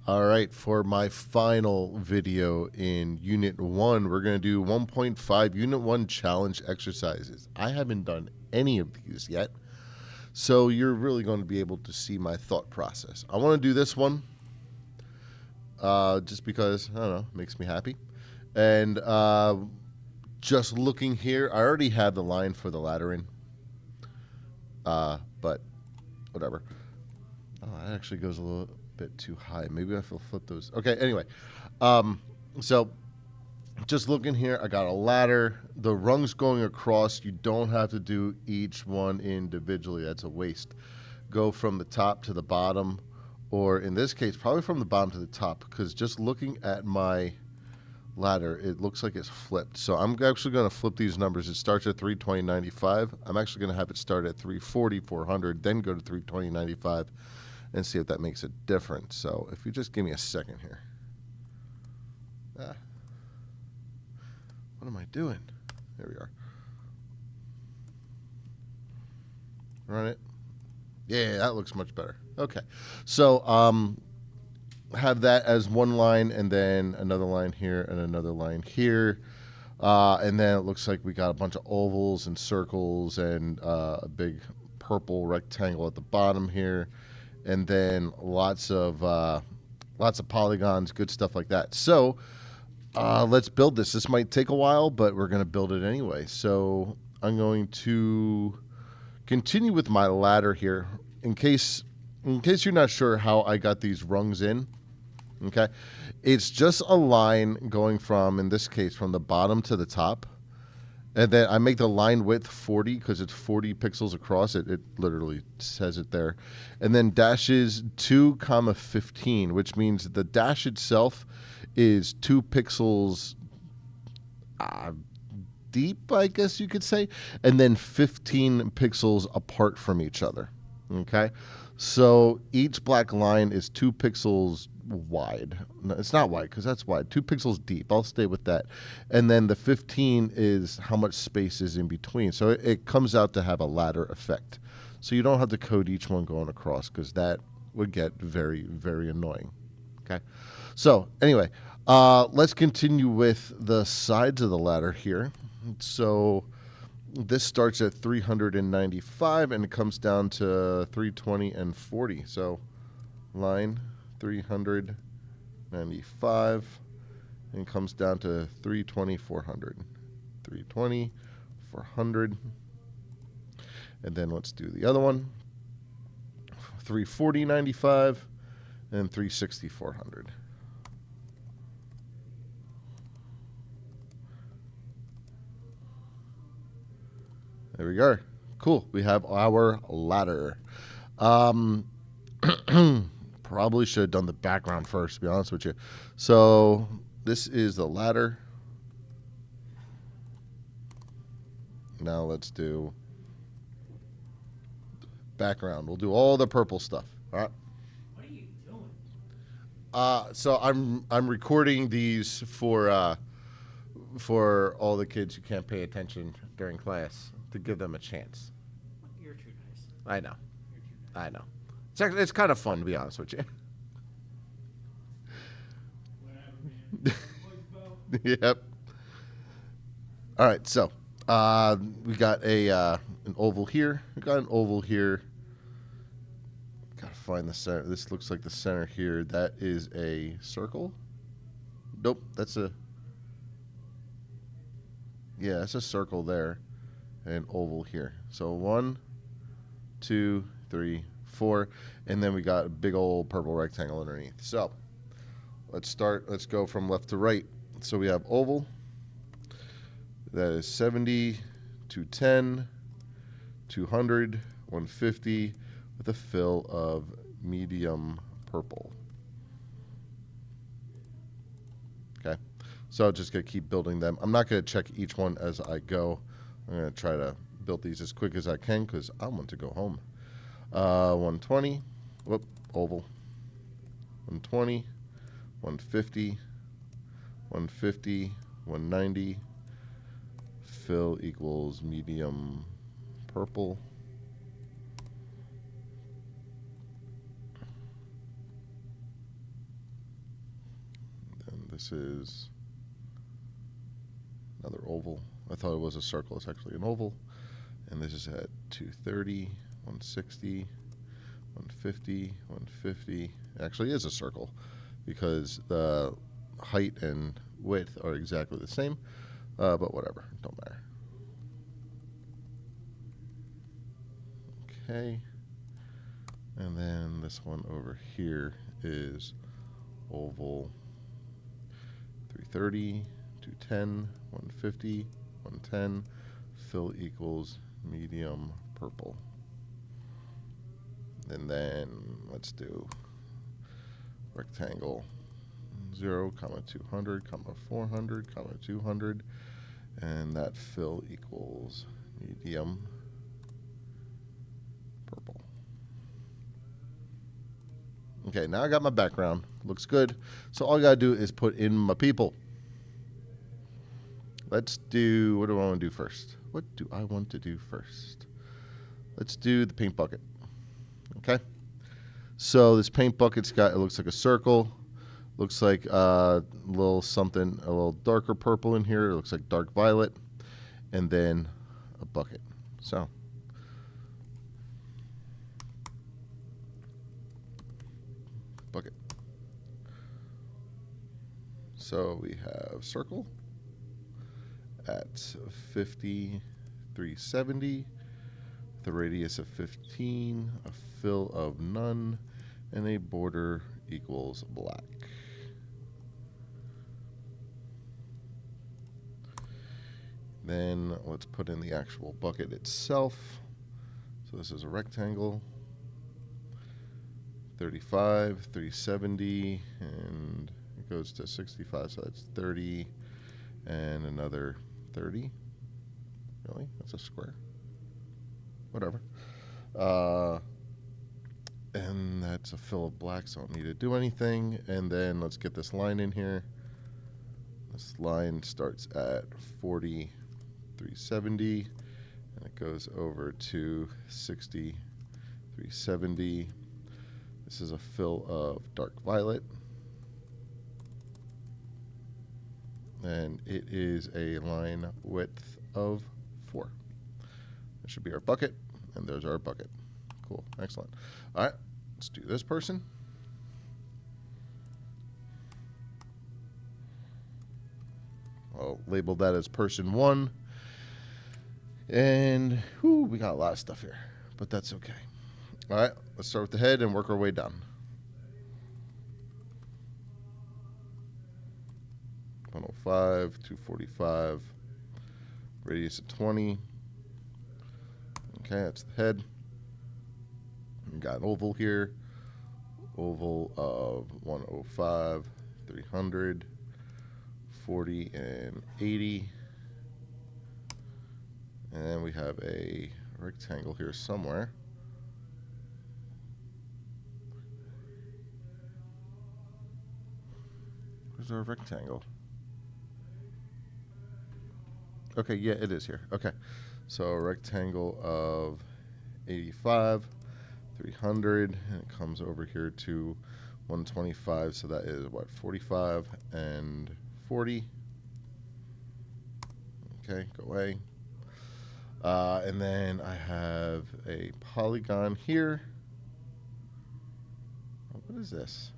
All right, for my final video in Unit 1, we're going to do 1.5 Unit 1 challenge exercises. I haven't done any of these yet, so you're really going to be able to see my thought process. I want to do this one just because, I don't know, it makes me happy. And just looking here, I already have the line for the ladder in, but whatever. Oh, that actually goes a little bit too high. Maybe I will flip those. Okay, anyway. So just looking here, I got a ladder. The rungs going across, you don't have to do each one individually. That's a waste. Go from the top to the bottom, or in this case, probably from the bottom to the top, because just looking at my ladder, it looks like it's flipped. So I'm actually going to flip these numbers. It starts at 320.95. I'm actually going to have it start at 340.400, then go to 320.95. And see if that makes a difference. So if you just give me a second here. What am I doing? There we are. Run it. Yeah, that looks much better. Okay. So have that as one line, and then another line here and another line here. And then it looks like we got a bunch of ovals and circles and a big purple rectangle at the bottom here. And then lots of polygons, good stuff like that. So let's build this. This might take a while, but we're going to build it anyway. So I'm going to continue with my ladder here in case you're not sure how I got these rungs in. Okay, it's just a line going from, in this case, from the bottom to the top. And then I make the line width 40 because it's 40 pixels across. It literally says it there. And then dashes 2, 15, which means the dash itself is 2 pixels deep, I guess you could say, and then 15 pixels apart from each other. Okay? So each black line is 2 pixels wide. No, it's not wide because that's wide. 2 pixels deep. I'll stay with that. And then the 15 is how much space is in between. So it comes out to have a ladder effect. So you don't have to code each one going across because that would get very, very annoying. Okay. So anyway, let's continue with the sides of the ladder here. So this starts at 395 and it comes down to 320 and 40. So line 395 and comes down to 320, 400. 320, 400. And then let's do the other one. 340, 95 and 360, 400. There we go. Cool. We have our ladder. Probably should have done the background first, to be honest with you. So this is the ladder. Now let's do background. We'll do all the purple stuff. All right. What are you doing? So I'm recording these for all the kids who can't pay attention during class to give them a chance. You're too nice. I know. You're too nice. I know. It's kind of fun, to be honest with you. Whatever, man. Yep. All right, so we got an oval here. We got an oval here. Gotta find the center. This looks like the center here. That is a circle. Nope, that's a circle there, and an oval here. So 1, 2, 3, 4, and then we got a big old purple rectangle underneath. So let's go from left to right. So we have oval. That is 70, 210, 200, 150 with a fill of medium purple. Okay. So I'm just going to keep building them. I'm not going to check each one as I go. I'm going to try to build these as quick as I can because I want to go home. 120, oval. 120, 150, 150, 190. Fill equals medium purple. this is another oval. I thought it was a circle. It's actually an oval. And this is at 230, 160, 150, 150. It actually is a circle because the height and width are exactly the same, but whatever, don't matter. Okay, and then this one over here is oval 330, 210, 150, 110, fill equals medium purple. And then let's do rectangle 0, 200, 400, 200, and that fill equals medium purple. Okay, now I got my background. Looks good. So all I gotta do is put in my people. Let's do, what do I want to do first? What do I want to do first? Let's do the paint bucket. Okay. So this paint bucket's got, it looks like a circle. Looks like a little something, a little darker purple in here. It looks like dark violet. And then a bucket. So. Bucket. So we have circle at 50, 370, the radius of 15, a fill of none, and a border equals black. Then let's put in the actual bucket itself. So this is a rectangle, 35, 370, and it goes to 65, so that's 30, and another 30. Really? That's a square. Whatever. And that's a fill of black, so I don't need to do anything. And then let's get this line in here. This line starts at 40, 370, and it goes over to 60, 370. This is a fill of dark violet. And it is a line width of 4. That should be our bucket, and there's our bucket. Cool, excellent. All right, let's do this person. I'll label that as person 1. And whew, we got a lot of stuff here, but that's okay. All right, let's start with the head and work our way down. .105, 245, radius of 20. Okay, that's the head. We got an oval here. Oval of 105, 300, 40, and 80. And then we have a rectangle here somewhere. Where's our rectangle? Okay, yeah, it is here. Okay, so a rectangle of 85, 300, and it comes over here to 125, so that is what, 45 and 40. Okay, go away. And then I have a polygon here. Oh, what is this?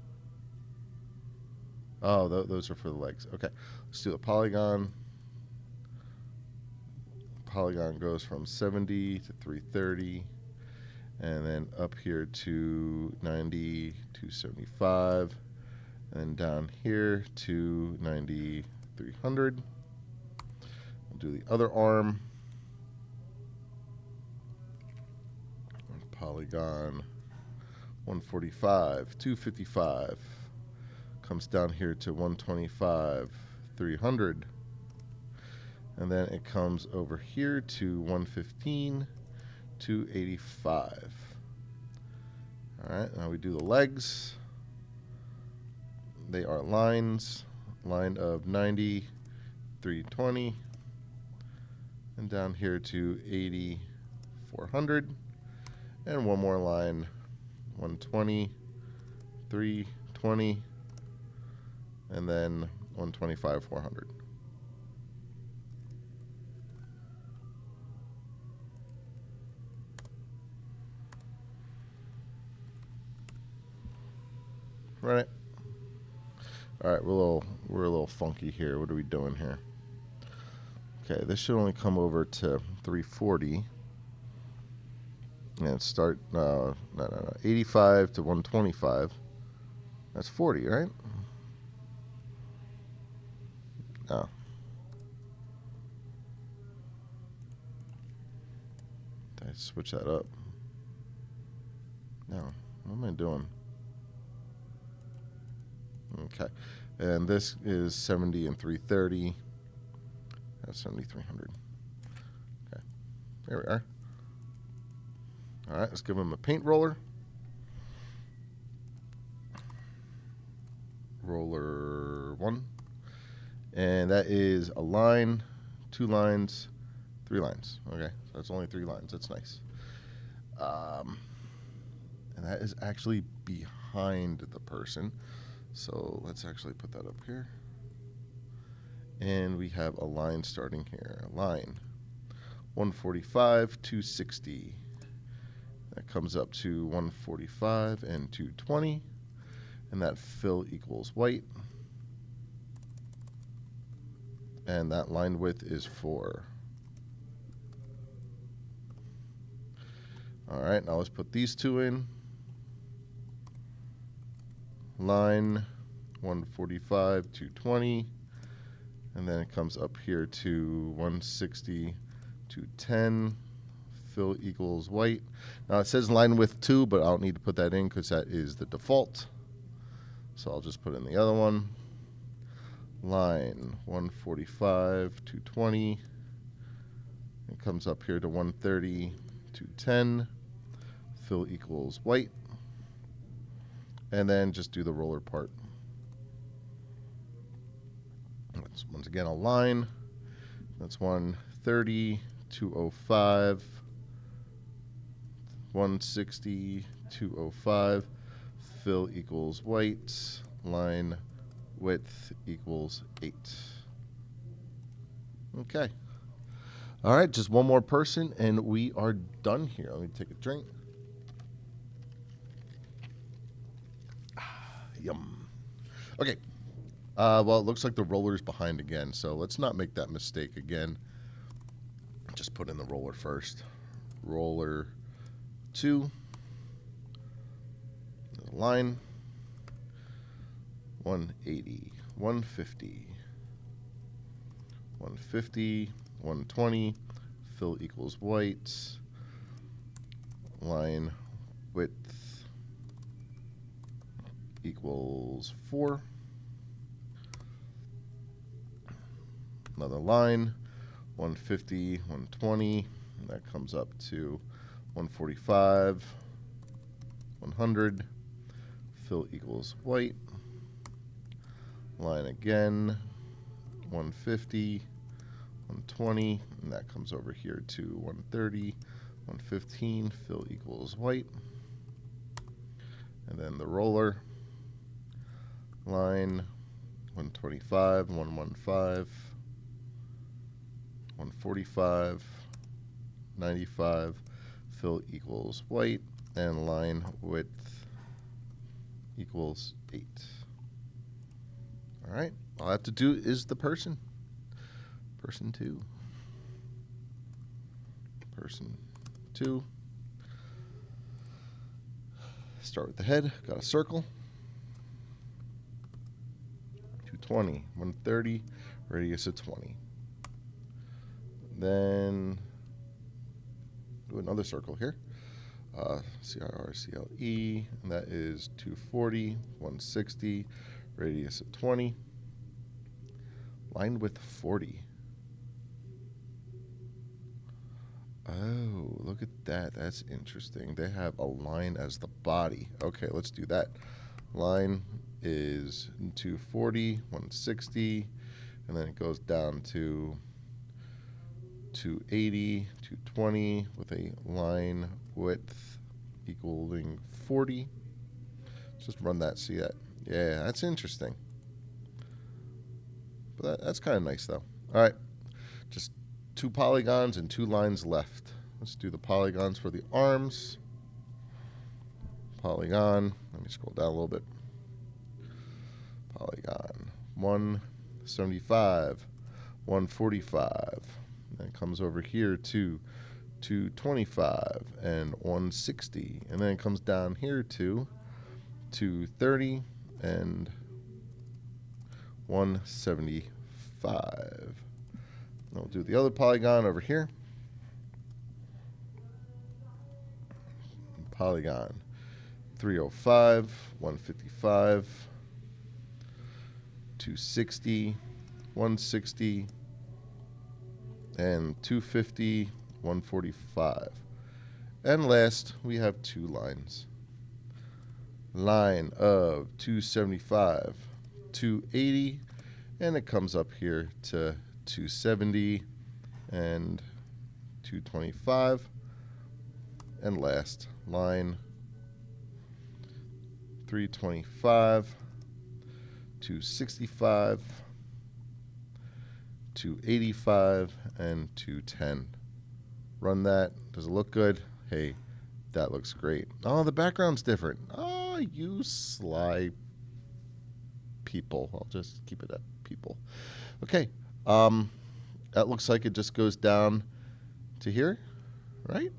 Oh, those are for the legs. Okay, let's do a polygon. Polygon goes from 70 to 330, and then up here to 90, 275, and then down here to 90, 300. We'll do the other arm. Polygon 145, 255, comes down here to 125, 300, and then it comes over here to 115, 285. All right, now we do the legs. They are lines, line of 90, 320, and down here to 80, 400. And one more line, 120, 320, and then 125, 400. Right. All right, we're a little funky here. What are we doing here? Okay, this should only come over to 340. And start, no, 85 to 125. That's 40, right? No. Did I switch that up? No. What am I doing? Okay. And this is 70 and 330. That's 7,300. Okay. There we are. All right, let's give him a paint roller. Roller 1. And that is a line, 2 lines, 3 lines. Okay, so that's only 3 lines. That's nice. And that is actually behind the person. So let's actually put that up here. And we have a line starting here. Line 145, 260. That comes up to 145 and 220. And that fill equals white. And that line width is 4. All right, now let's put these two in. Line 145, 220. And then it comes up here to 160, 210. Fill equals white. Now it says line width 2, but I don't need to put that in because that is the default. So I'll just put in the other one. Line 145, 220. It comes up here to 130, 210. Fill equals white. And then just do the roller part. That's once again a line. That's 130, 205, 160, 205. Fill equals white. Line width equals 8. Okay. All right, just one more person, and we are done here. Let me take a drink. Yum. Okay. Well, it looks like the roller's behind again, so let's not make that mistake again. Just put in the roller first. Roller 2. There's a line. 180, 150, 150, 120. Fill equals white. Line width equals 4. Another line, 150, 120. And that comes up to 145, 100. Fill equals white. Line again, 150, 120. And that comes over here to 130, 115. Fill equals white. And then the roller. Line 125, 115, 145, 95. Fill equals white. And line width equals 8. All right. All I have to do is the person. Person 2. Person 2. Start with the head. Got a circle. 220, 130, radius of 20. Then do another circle here. CIRCLE, and that is 240, 160, radius of 20. Line width 40. Oh, look at that. That's interesting. They have a line as the body. Okay, let's do that. Line is 240, 160, and then it goes down to 280, 220 with a line width equaling 40. Let's just run that, see that. Yeah, that's interesting. But that's kind of nice, though. All right, just 2 polygons and 2 lines left. Let's do the polygons for the arms. Polygon. Let me scroll down a little bit. Polygon 175, 145. Then it comes over here to 225 and 160. And then it comes down here to 230 and 175. We'll do the other polygon over here. Polygon 305, 155, 260, 160, and 250, 145. And last, we have 2 lines. Line of 275, 280, and it comes up here to 270 and 225. And last, line 325, 265, 285, and 210. Run that. Does it look good? Hey, that looks great. Oh, the background's different. Oh, you sly people. I'll just keep it at people. Okay. That looks like it just goes down to here, right?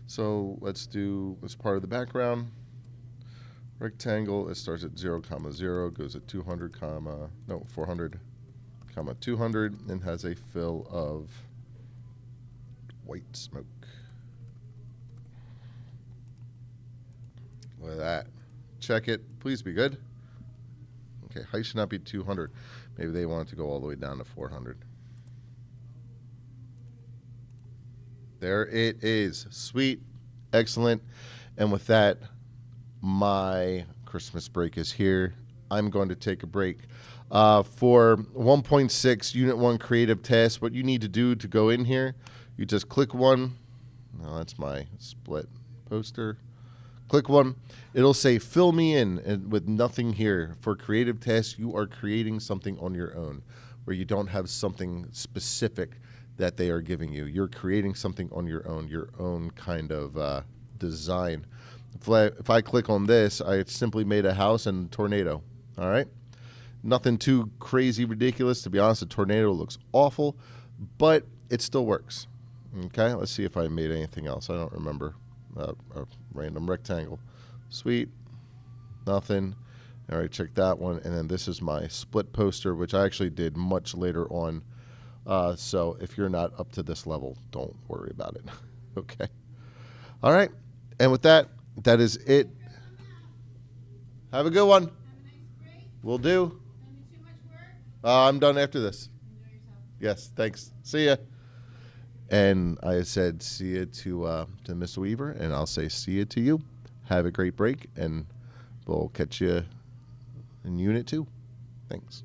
So let's do this part of the background. Rectangle, it starts at 0, 0, goes at 200, 400, 200, and has a fill of white smoke. Look at that. Check it. Please be good. Okay, height should not be 200. Maybe they want it to go all the way down to 400. There it is. Sweet. Excellent. And with that, my Christmas break is here. I'm going to take a break. For 1.6 Unit 1 Creative Tasks, what you need to do to go in here, you just click one. No, that's my split poster. Click one. It'll say fill me in, and with nothing here. For creative tasks, you are creating something on your own where you don't have something specific that they are giving you. You're creating something on your own kind of design. If I click on this, I simply made a house and a tornado. All right? Nothing too crazy ridiculous. To be honest, the tornado looks awful, but it still works. Okay? Let's see if I made anything else. I don't remember. A random rectangle. Sweet. Nothing. All right, check that one. And then this is my split poster, which I actually did much later on. So if you're not up to this level, don't worry about it. Okay. All right. And with that, that is it. Have a good one. Have a nice break. Will do. Don't do too much work. I'm done after this. Enjoy yourself. Yes, thanks. See ya. And I said see ya to Mr. Weaver, and I'll say see ya to you. Have a great break, and we'll catch you in Unit 2. Thanks.